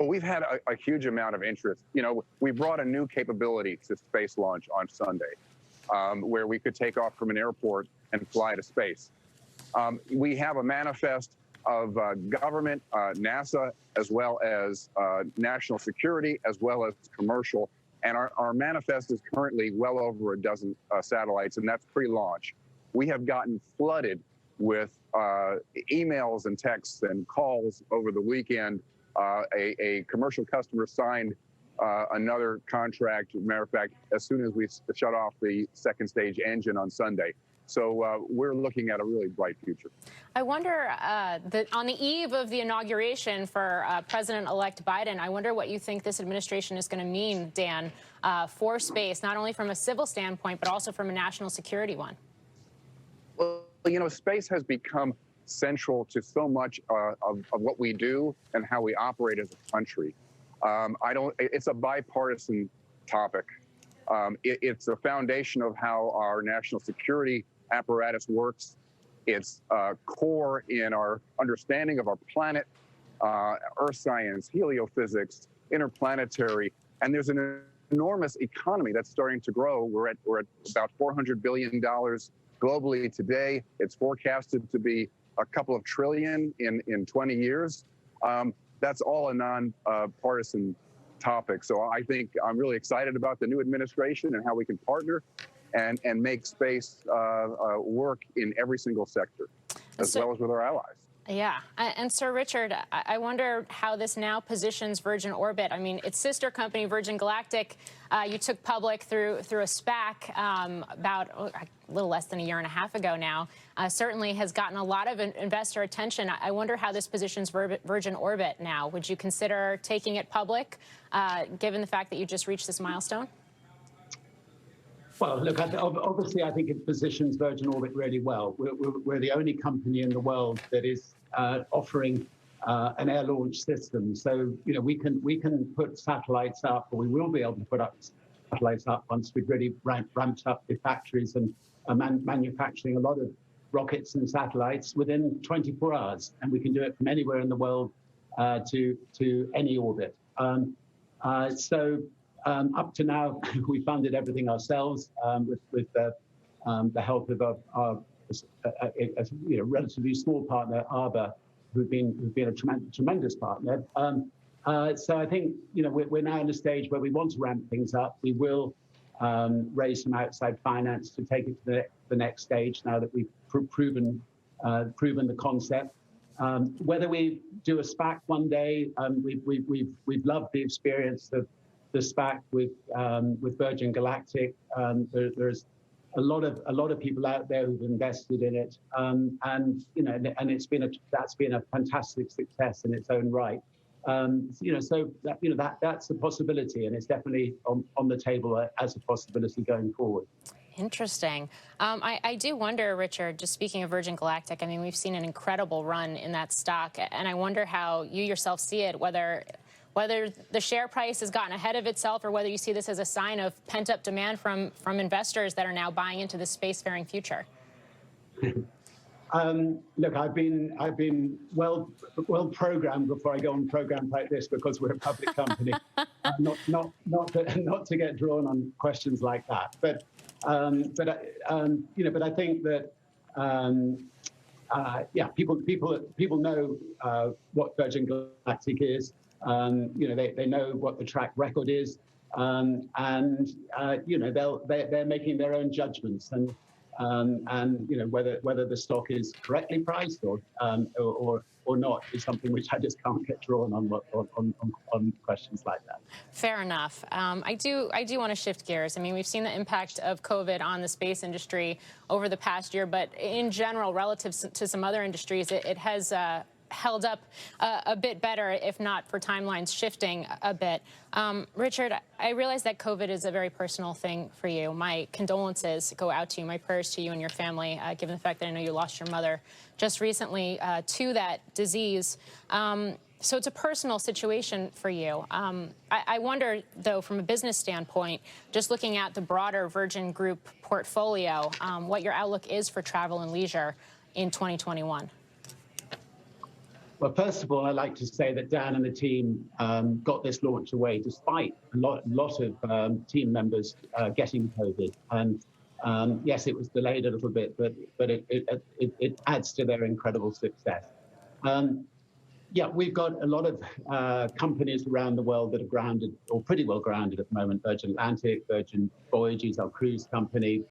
Well, we've had a huge amount of interest. You know, we brought a new capability to space launch on Sunday, where we could take off from an airport and fly to space. We have a manifest of government, NASA, as well as national security, as well as commercial. And our manifest is currently well over a dozen satellites, and that's pre-launch. We have gotten flooded with emails and texts and calls over the weekend. A commercial customer signed another contract, as a matter of fact, as soon as we shut off the second stage engine on Sunday. So we're looking at a really bright future. I wonder, on the eve of the inauguration for President-elect Biden, I wonder what you think this administration is going to mean, Dan, for space, not only from a civil standpoint, but also from a national security one. Well, you know, space has become central to so much of what we do and how we operate as a country. It's a bipartisan topic. It's a foundation of how our national security apparatus works. It's core in our understanding of our planet, earth science, heliophysics, interplanetary, and there's an enormous economy that's starting to grow. We're at about $400 billion globally today. It's forecasted to be a couple of trillion in 20 years. That's all a non-partisan topic. So I think I'm really excited about the new administration and how we can partner and make space work in every single sector, as well as with our allies. Yeah. And Sir Richard, I wonder how this now positions Virgin Orbit. I mean, its sister company, Virgin Galactic, you took public through a SPAC about a little less than a year and a half ago now, certainly has gotten a lot of investor attention. I wonder how this positions Virgin Orbit now. Would you consider taking it public, given the fact that you just reached this milestone? Well, look, obviously, I think it positions Virgin Orbit really well. We're the only company in the world that is offering an air launch system. So, you know, we can put satellites up, or we will be able to put up satellites up once we've really ramped up the factories and manufacturing a lot of rockets and satellites within 24 hours. And we can do it from anywhere in the world to any orbit. Up to now, we funded everything ourselves with the help of our relatively small partner, Arbor, who've been a tremendous partner. So I think we're now in a stage where we want to ramp things up. We will raise some outside finance to take it to the next stage now that we've proven the concept. Whether we do a SPAC one day, we've loved the experience of the SPAC with Virgin Galactic. There's a lot of people out there who've invested in it, and that's been a fantastic success in its own right. So that's a possibility, and it's definitely on the table as a possibility going forward. Interesting. I do wonder, Richard, just speaking of Virgin Galactic, I mean, we've seen an incredible run in that stock, and I wonder how you yourself see it, whether the share price has gotten ahead of itself, or whether you see this as a sign of pent-up demand from investors that are now buying into the spacefaring future. Look, I've been well programmed before I go on programs like this, because we're a public company. not to get drawn on questions like that, but I think that people know what Virgin Galactic is. They know what the track record is, and they're making their own judgments, and whether the stock is correctly priced or not is something which I just can't get drawn on questions like that. Fair enough. I do want to shift gears. I mean, we've seen the impact of COVID on the space industry over the past year, but in general, relative to some other industries, it has held up a bit better, if not for timelines shifting a bit. Richard, I realize that COVID is a very personal thing for you. My condolences go out to you, my prayers to you and your family, given the fact that I know you lost your mother just recently to that disease. So it's a personal situation for you. I wonder, though, from a business standpoint, just looking at the broader Virgin Group portfolio, what your outlook is for travel and leisure in 2021. Well, first of all, I'd like to say that Dan and the team got this launch away despite a lot of team members getting COVID. And yes, it was delayed a little bit, but it adds to their incredible success. Yeah, we've got a lot of companies around the world that are grounded, or pretty well grounded at the moment. Virgin Atlantic, Virgin Voyages, our cruise company,